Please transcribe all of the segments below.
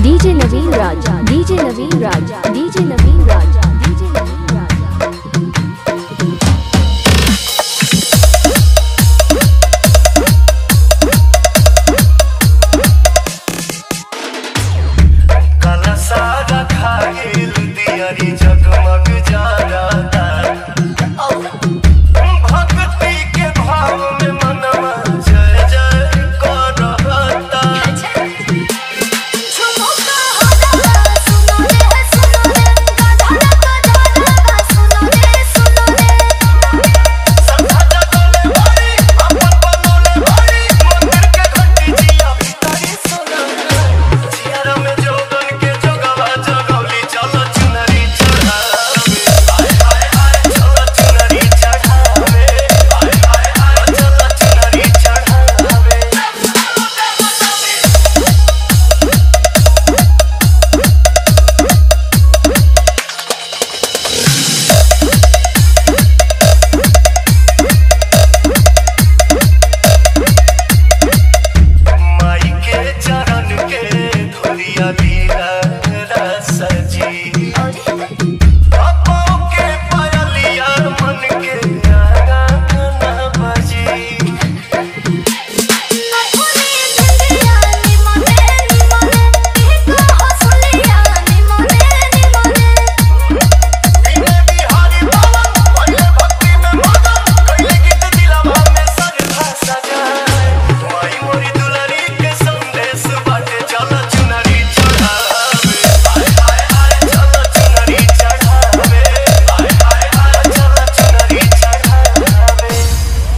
DJ नवीन राजा, DJ नवीन राजा, DJ नवीन राजा, DJ नवीन राजा। काला सारा खाइल दियारी जगमग जाता, भक्ति के भाव में मनवा जय जय करता।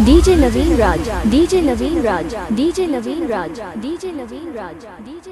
डीजे नवीन राजा, डीजे नवीन राजा, डीजे नवीन राजा, डीजे नवीन राजा, डीजे